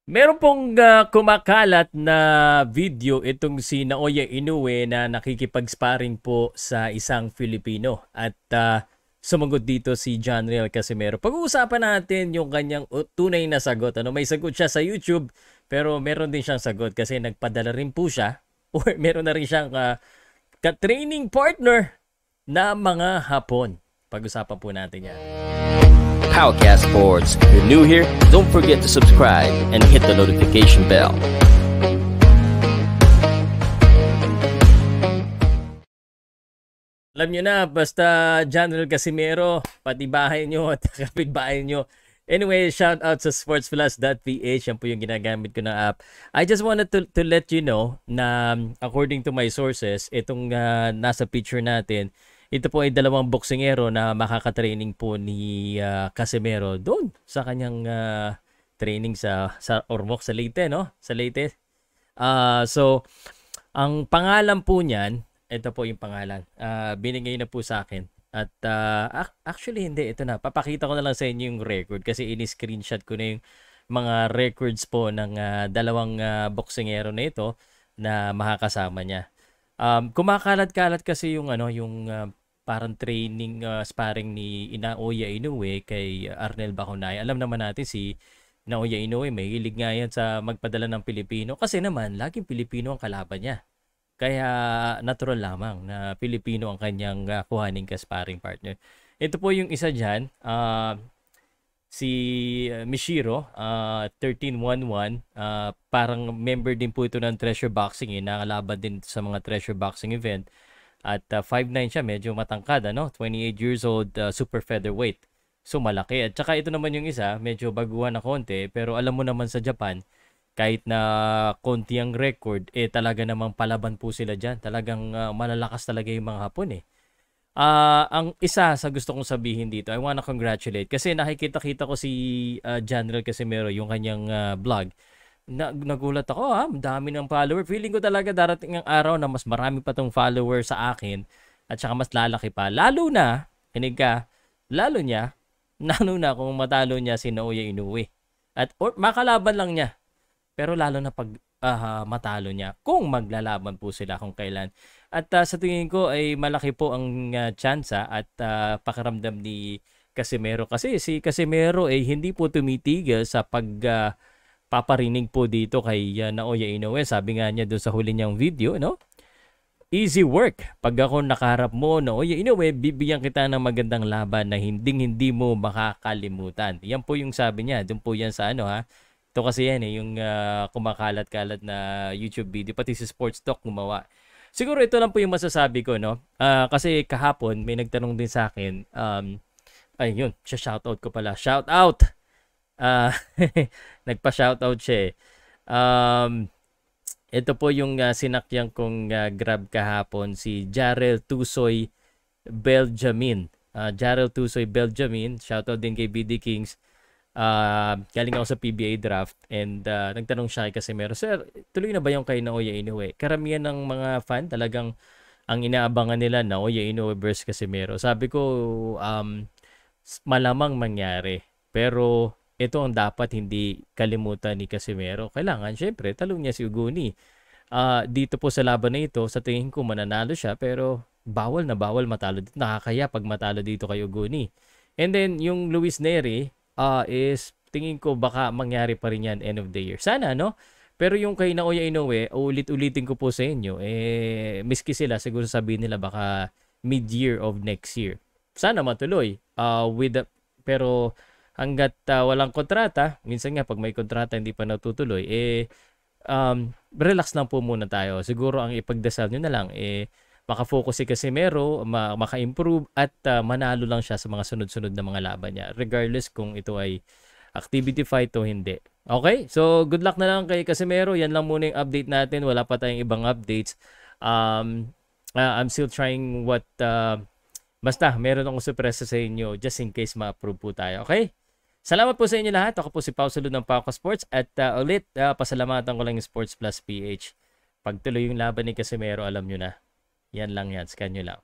Meron pong kumakalat na video itong si Naoya Inoue na nakikipag-sparring po sa isang Filipino at sumagot dito si John Riel Casimero. Pag-uusapan natin yung kanyang tunay na sagot. Ano, may sagot siya sa YouTube pero meron din siyang sagot kasi nagpadala rin po siya or meron na rin siyang ka-training partner na mga Hapon. Pag-usapan po natin yan. Powercast Sports. If you're new here, don't forget to subscribe and hit the notification bell. Alam nyo na, basta General Casimero, pati bahay nyo at kapitbahay nyo. Anyway, shout out sa sportsplus.ph. Yan po yung ginagamit ko na app. I just wanted to let you know na according to my sources, itong nasa picture natin, ito po ay dalawang boksingero na makaka-training po ni Casimero doon sa kanyang training sa Ormoc, sa Leyte, no? Sa Leyte. So, ang pangalan po niyan, ito po yung pangalan. Binigay na po sa akin. At actually hindi, ito na. Papakita ko na lang sa inyo yung record kasi ini-screenshot ko na yung mga records po ng dalawang boksingero na ito na makakasama niya. Kumakalat-kalat kasi yung parang training sparring ni Naoya Inoue kay Arnel Bacunay. Alam naman natin si Naoya Inoue may hilig nga yan sa magpadala ng Pilipino kasi naman laging Pilipino ang kalaban niya. Kaya natural lamang na Pilipino ang kanyang kuhaning ka-sparring partner. Ito po yung isa dyan, si Mishiro, 1311, parang member din po ito ng Treasure Boxing, nakalaban din sa mga Treasure Boxing event. At 5'9 siya, medyo matangkad, 28 years old, super featherweight. So malaki. At saka ito naman yung isa, medyo baguhan na konti, pero alam mo naman sa Japan, kahit na konti ang record, talaga namang palaban po sila dyan. Talagang malalakas talaga yung mga Hapon Ang isa sa gusto kong sabihin dito, I wanna congratulate. Kasi nakikita-kita ko si General Casimero, yung kanyang vlog. Nagulat ako dami ng follower. Feeling ko talaga darating ang araw na mas marami pa tong follower sa akin at saka mas lalaki pa. Lalo na, kinig ka, lalo na kung matalo niya si Naoya Inoue. Or makalaban lang niya. Pero lalo na pag matalo niya kung maglalaban po sila kung kailan. At sa tingin ko ay malaki po ang tsansa at pakiramdam ni Casimero. Kasi si Casimero ay hindi po tumitigil sa paparinig po dito kay Naoya Inoue. Sabi nga niya doon sa huli niyang video, easy work. Pag ako nakaharap mo, Naoya Inoue, bibigyan kita ng magandang laban na hindi mo makakalimutan. Yan po yung sabi niya. Doon po yan sa Ito kasi yan yung kumakalat-kalat na YouTube video. Pati si Sports Talk gumawa. Siguro ito lang po yung masasabi ko, kasi kahapon may nagtanong din sa akin. Ayun, shoutout ko pala. Shoutout! Nagpa-shoutout siya ito po yung sinakyan kong grab kahapon, si Jarrell Tusoy Beljamin. Jarrell Tusoy Beljamin, shoutout din kay BD Kings. Galing ako sa PBA draft and nagtanong siya kay Casimero, "Sir, tuloy na ba yung kay Naoya Inoue?" Karamihan ng mga fan talagang ang inaabangan nila Naoya Inoue versus Casimero. Sabi ko, malamang mangyari. Pero ito ang dapat hindi kalimutan ni Casimero. Kailangan, syempre, talong niya si Uguni. Dito po sa laban na ito, sa tingin ko mananalo siya, pero bawal na bawal matalo dito. Nakakaya pag matalo dito kay Uguni. And then, yung Luis Neri, is tingin ko baka mangyari pa rin yan end of the year. Sana, Pero yung kay Naoya Inoue, ulit-ulitin ko po sa inyo, miski sila, siguro sabihin nila baka mid-year of next year. Sana matuloy. Pero hanggat walang kontrata, minsan nga pag may kontrata hindi pa natutuloy, relax lang po muna tayo. Siguro ang ipagdasal nyo na lang, makafocus si Casimero, maka-improve at manalo lang siya sa mga sunod-sunod na mga laban niya. Regardless kung ito ay activity fight o hindi. Okay? So, good luck na lang kay Casimero. Yan lang muna yung update natin. Wala pa tayong ibang updates. I'm still trying basta, meron akong surpresa sa inyo just in case ma-approve po tayo. Okay? Salamat po sa inyo lahat. Ako po si Pao Salud ng Pauka Sports at ulit, pasalamatan ko lang yung Sports Plus PH. Pag tuloy yung laban ni Casimero, alam nyo na. Yan lang yan. Scan nyo lang.